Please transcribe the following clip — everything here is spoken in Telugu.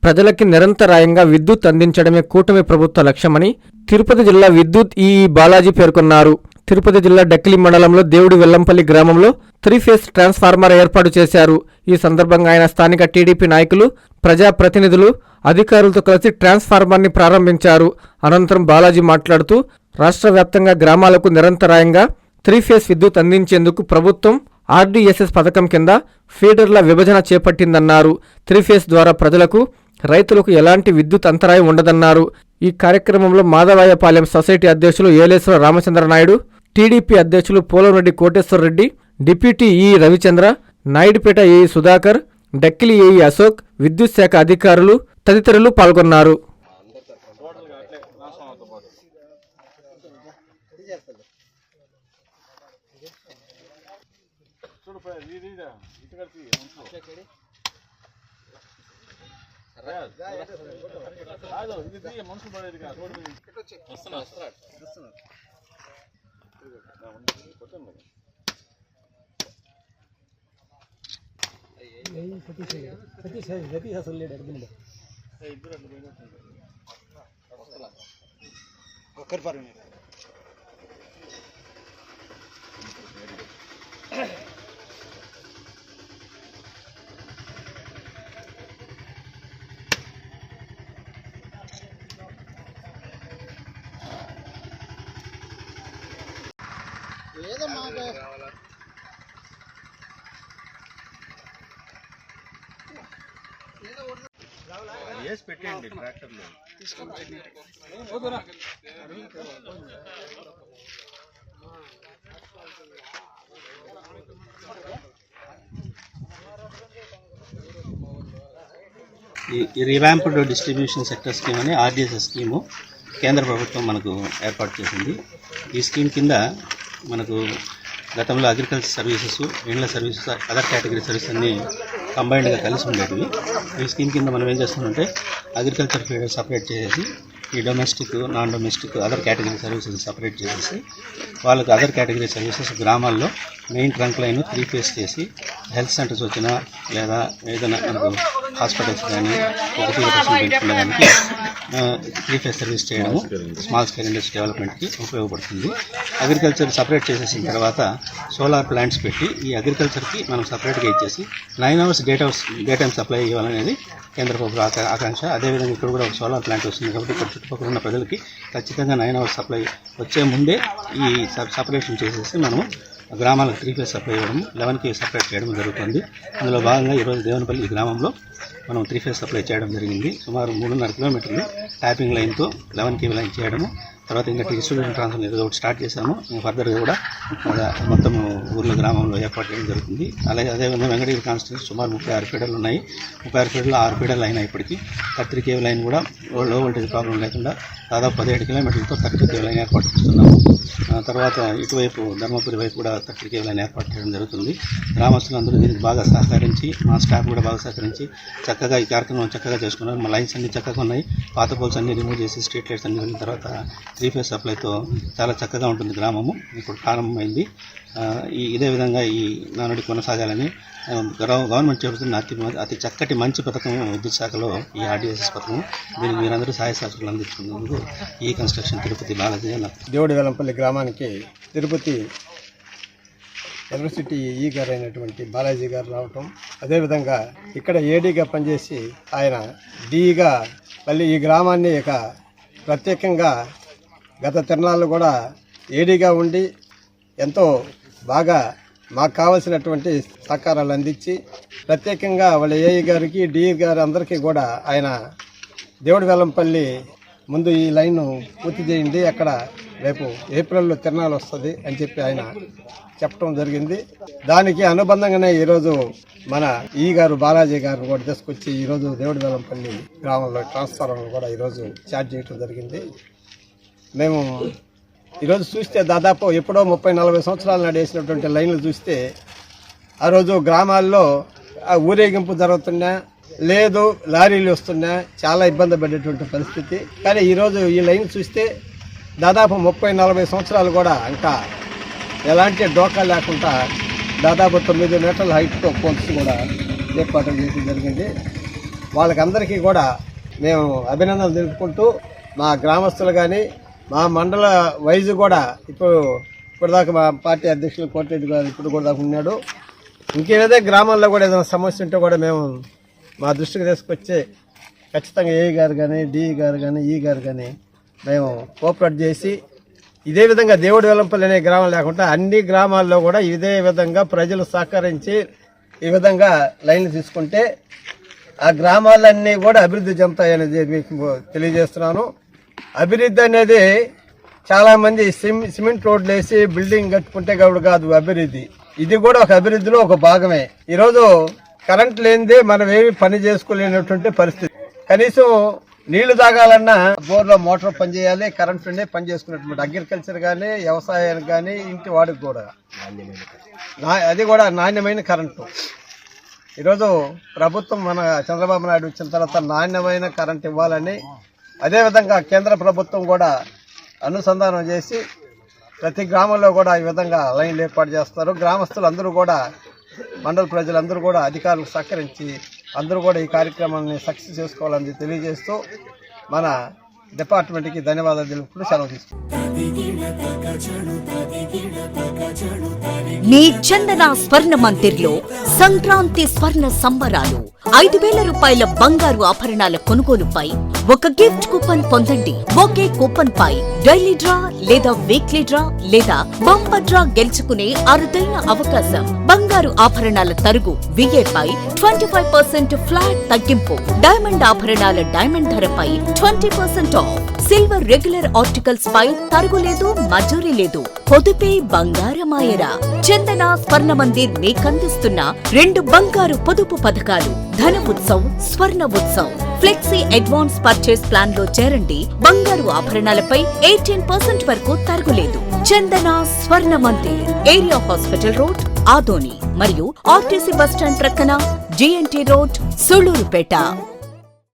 ప్రజలకి నిరంతరాయంగా విద్యుత్ అందించడమే కూటమి ప్రభుత్వ లక్ష్యమని తిరుపతి జిల్లా విద్యుత్ ఈఈ బాలాజీ పేర్కొన్నారు. తిరుపతి జిల్లా డక్కిలి మండలంలో దేవుడి వెల్లంపల్లి గ్రామంలో 3-ఫేజ్ ట్రాన్స్ఫార్మర్ ఏర్పాటు చేశారు. ఈ సందర్భంగా ఆయన స్థానిక టీడీపీ నాయకులు, ప్రజాప్రతినిధులు, అధికారులతో కలిసి ట్రాన్స్ఫార్మర్ని ప్రారంభించారు. అనంతరం బాలాజీ మాట్లాడుతూ రాష్ట్ర వ్యాప్తంగా గ్రామాలకు నిరంతరాయంగా 3-ఫేజ్ విద్యుత్ అందించేందుకు ప్రభుత్వం ఆర్డీఎస్ఎస్ పథకం కింద ఫీడర్ల విభజన చేపట్టిందన్నారు. 3-ఫేజ్ ద్వారా ప్రజలకు, రైతులకు ఎలాంటి విద్యుత్ అంతరాయం ఉండదన్నారు. ఈ కార్యక్రమంలో మాధవాయపాలెం సొసైటీ అధ్యక్షులు ఏలేశ్వర రామచంద్ర నాయుడు, టీడీపీ అధ్యక్షులు Polamreddy Koteswara Reddy, deputy EE Ravichandra, Naidupeta AE Sudhakar, Dakkili AE Ashok, విద్యుత్ శాఖ అధికారులు తదితరులు పాల్గొన్నారు. పెట్టండి ట్రాక్టర్లో ఈ రివాంప్డ్ డిస్ట్రిబ్యూషన్ సెక్టర్ స్కీమ్ అని ఆర్డీఎస్ఎస్ స్కీము కేంద్ర ప్రభుత్వం మనకు ఏర్పాటు చేసింది. ఈ స్కీమ్ కింద మనకు గతంలో అగ్రికల్చర్ సర్వీసెస్, ఇండ్ల సర్వీసెస్, అదర్ కేటగిరీ సర్వీస్ అన్నీ కంబైన్డ్గా కలిసి ఉండేటివి. ఈ స్కీమ్ కింద మనం ఏం చేస్తామంటే అగ్రికల్చర్ ఫీడర్ సపరేట్ చేసేసి, ఈ domestic, non domestic, other category services separate చేసేసి వాళ్ళకి అదర్ కేటగిరీ సర్వీసెస్ గ్రామాల్లో మెయిన్ ట్రంక్ లైన్ 3-ఫేజ్ చేసి హెల్త్ సెంటర్స్ వచ్చినా లేదా ఏదైనా మనకు హాస్పిటల్స్ కానీ ఒకటి పెంచుకునేదానికి 3-ఫేజ్ సర్వీస్ చేయడము స్మాల్ స్కేల్ ఇండస్ట్రీ డెవలప్మెంట్కి ఉపయోగపడుతుంది. అగ్రికల్చర్ సపరేట్ చేసేసిన తర్వాత సోలార్ ప్లాంట్స్ పెట్టి ఈ అగ్రికల్చర్కి మనం సపరేట్గా ఇచ్చేసి 9 hours డే టైం సప్లై ఇవ్వాలనేది కేంద్ర ప్రభుత్వ ఆకాంక్ష. అదేవిధంగా ఇక్కడ కూడా ఒక సోలార్ ప్లాంట్ వస్తుంది కాబట్టి ఇక్కడ చుట్టుపక్కల ఉన్న ప్రజలకి ఖచ్చితంగా 9 hours సప్లై వచ్చే ముందే ఈ సపరేషన్ చేసేసి మనము గ్రామాలకు 3-ఫేజ్ సప్లై ఇవ్వడం, 11 kV సపరేట్ చేయడం జరుగుతుంది. అందులో భాగంగా ఈరోజు దేవనపల్లి ఈ గ్రామంలో మనం 3-ఫేజ్ సప్లై చేయడం జరిగింది. సుమారు 3.5 kilometers ట్యాపింగ్ లైన్తో 11 kV లైన్ చేయడము. తర్వాత ఇంకా డిస్ట్రిబ్యూషన్ ట్రాన్స్ఫర్ ఏదో ఒకటి స్టార్ట్ చేశాము. ఫర్దర్గా కూడా మొత్తం ఊర్లో గ్రామంలో ఏర్పాటు చేయడం జరుగుతుంది. అలాగే అదేవిధంగా వెంకటగిరి కాన్స్టిట్యూన్సీ సుమారు 36 ఫీడర్లు ఉన్నాయి. 36 ఫీడర్లు 6 ఫీడర్లు అయినా ఇప్పటికీ 33 kV లైన్ కూడా లో వోల్టేజ్ ప్రాబ్లం లేకుండా దాదాపు 17 kilometers 33 kV లైన్ ఏర్పాటు చేస్తున్నాము. తర్వాత ఇటువైపు ధర్మపురి వైపు కూడా 33 kV లైన్ ఏర్పాటు చేయడం జరుగుతుంది. గ్రామస్తులందరూ దీనికి బాగా సహకరించి, మా స్టాఫ్ కూడా బాగా సహకరించి చక్కగా ఈ కార్యక్రమం చక్కగా చేసుకున్నారు. మా లైన్స్ అన్ని చక్కగా ఉన్నాయి. పాత పోల్స్ అన్ని రిమూవ్ చేసి స్ట్రీట్ లైట్స్ అన్ని వెళ్ళిన తర్వాత 3-ఫేజ్ సప్లైతో చాలా చక్కగా ఉంటుంది గ్రామము. ఇప్పుడు ప్రారంభమైంది. ఇదే విధంగా ఈ నానుడి కొనసాగాలని గవర్నమెంట్ చేపడుతున్న అతి చక్కటి మంచి పథకం విద్యుత్ శాఖలో ఈ ఆర్డీఎస్ఎస్ పథకం. దీనికి మీరందరూ సహాయ సహకారాలు అందించుకున్నందుకు ఈ కన్స్ట్రక్షన్ తిరుపతి బాలాజీ దేవుడి వెల్లంపల్లి గ్రామానికి తిరుపతి యూనివర్సిటీ ఈ గారు అయినటువంటి బాలాజీ గారు రావటం, అదేవిధంగా ఇక్కడ ఏడీగా పనిచేసి ఆయన డీగా మళ్ళీ ఈ గ్రామాన్ని ఇక ప్రత్యేకంగా గత తిరణాల్లో కూడా ఏడీగా ఉండి ఎంతో బాగా మాకు కావాల్సినటువంటి సహకారాలు అందించి ప్రత్యేకంగా వాళ్ళ ఏఈ గారికి, డిఈ గారు అందరికీ కూడా ఆయన దేవుడి వెల్లంపల్లి ముందు ఈ లైన్ పూర్తి చేయండి, అక్కడ రేపు ఏప్రిల్లో తిరణాలు వస్తుంది అని చెప్పి ఆయన చెప్పడం జరిగింది. దానికి అనుబంధంగానే ఈరోజు మన ఈ గారు బాలాజీ గారు కూడా తీసుకొచ్చి ఈరోజు దేవుడి వెల్లంపల్లి గ్రామంలో ట్రాన్స్ఫార్మర్ కూడా ఈరోజు ఛార్జ్ చేయడం జరిగింది. మేము ఈరోజు చూస్తే దాదాపు ఎప్పుడో 30-40 సంవత్సరాలు నాడు వేసినటువంటి లైన్లు చూస్తే ఆ రోజు గ్రామాల్లో ఊరేగింపు జరుగుతున్నా లేదు, లారీలు వస్తున్నా చాలా ఇబ్బంది పడేటువంటి పరిస్థితి. కానీ ఈరోజు ఈ లైన్ చూస్తే దాదాపు 30-40 సంవత్సరాలు కూడా ఇంకా ఎలాంటి డోకా లేకుండా దాదాపు 9 మీటర్ల హైట్తో పోల్స్ కూడా ఏర్పాటు చేయడం జరిగింది. వాళ్ళకందరికీ కూడా మేము అభినందనలు తెలుపుకుంటూ మా గ్రామస్తులు కానీ మా మండల వైజ్ కూడా ఇప్పటిదాకా మా పార్టీ అధ్యక్షులు కోటిరెడ్డి గారు ఇప్పుడు కూడా దాకా ఉన్నాడు. ఇంకేదో గ్రామాల్లో కూడా ఏదైనా సమస్య ఉంటే కూడా మేము మా దృష్టికి తీసుకొచ్చి ఖచ్చితంగా ఏఈ గారు కానీ డిఈ గారు కానీ ఈ గారు కానీ మేము కోఆపరేట్ చేసి ఇదే విధంగా దేవుడి వెల్లంపల్లి అనే గ్రామం లేకుండా అన్ని గ్రామాల్లో కూడా ఇదే విధంగా ప్రజలు సహకరించి ఈ విధంగా లైన్లు తీసుకుంటే ఆ గ్రామాలన్నీ కూడా అభివృద్ధి చెందుతాయనేది మీకు తెలియజేస్తున్నాను. అభివృద్ధి అనేది చాలామంది సిమెంట్ రోడ్లు వేసి బిల్డింగ్ కట్టుకుంటే కాబట్టి కాదు అభివృద్ధి. ఇది కూడా ఒక అభివృద్ధిలో ఒక భాగమే. ఈరోజు కరెంట్ లేనిదే మనం ఏమి పని చేసుకోలేనటువంటి పరిస్థితి. కనీసం నీళ్లు తాగాలన్నా బోర్లో మోటార్ పనిచేయాలి, కరెంట్ ఉండే పని చేసుకున్నటువంటి అగ్రికల్చర్ కానీ వ్యవసాయానికి కానీ ఇంటి వాడికి కూడా అది కూడా నాణ్యమైన కరెంటు. ఈరోజు ప్రభుత్వం మన చంద్రబాబు నాయుడు వచ్చిన తర్వాత నాణ్యమైన కరెంట్ ఇవ్వాలని అదేవిధంగా కేంద్ర ప్రభుత్వం కూడా అనుసంధానం చేసి ప్రతి గ్రామంలో కూడా ఈ విధంగా లైన్లు ఏర్పాటు చేస్తారు. గ్రామస్తులందరూ కూడా మండల ప్రజలందరూ కూడా అధికారులకు సహకరించి అందరూ కూడా ఈ కార్యక్రమాన్ని సక్సెస్ చేసుకోవాలని తెలియజేస్తూ మన డిపార్ట్మెంట్కి ధన్యవాదాలు తెలుపుతూ సెలవు తీసుకుంటాం. మీ చందన స్వర్ణ మందిర్లో సంక్రాంతి స్వర్ణ సంబరాలు 5,000 రూపాయల బంగారు ఆభరణాల కొనుగోలుపై ఒక గిఫ్ట్ కూపన్ పొందండి. ఒకే కూపన్ పై డైలీ డ్రా లేదా వీక్లీ డ్రా లేదా బంపర్ డ్రా గెలుచుకునే అరుదైన అవకాశం. బంగారు ఆభరణాల తరుగు VA పై 25% ఫ్లాట్ తగ్గింపు. డైమండ్ ఆభరణాల డైమండ్ ధరపై 20% ఆఫ్. సిల్వర్ రెగ్యులర్ ఆర్టికల్స్ పై తరుగులేదు, మజూరీ లేదు. పొదుపే బంగారమాయరా. చందన స్వర్ణ మందిర్ మీకందిస్తున్న 2 బంగారు పొదుపు పథకాలు ధన ఉత్సవ్, స్వర్ణ Utsav. Flexi advance purchase plan లో చేరండి. బంగారు ఆభరణాలపై 18% వరకు తరుగులేదు. చందన స్వర్ణ Mandir, area hospital road, Adoni మరియు ఆర్టీసీ బస్టాండ్ ప్రక్కన GNT రోడ్, సూళ్లూరుపేట.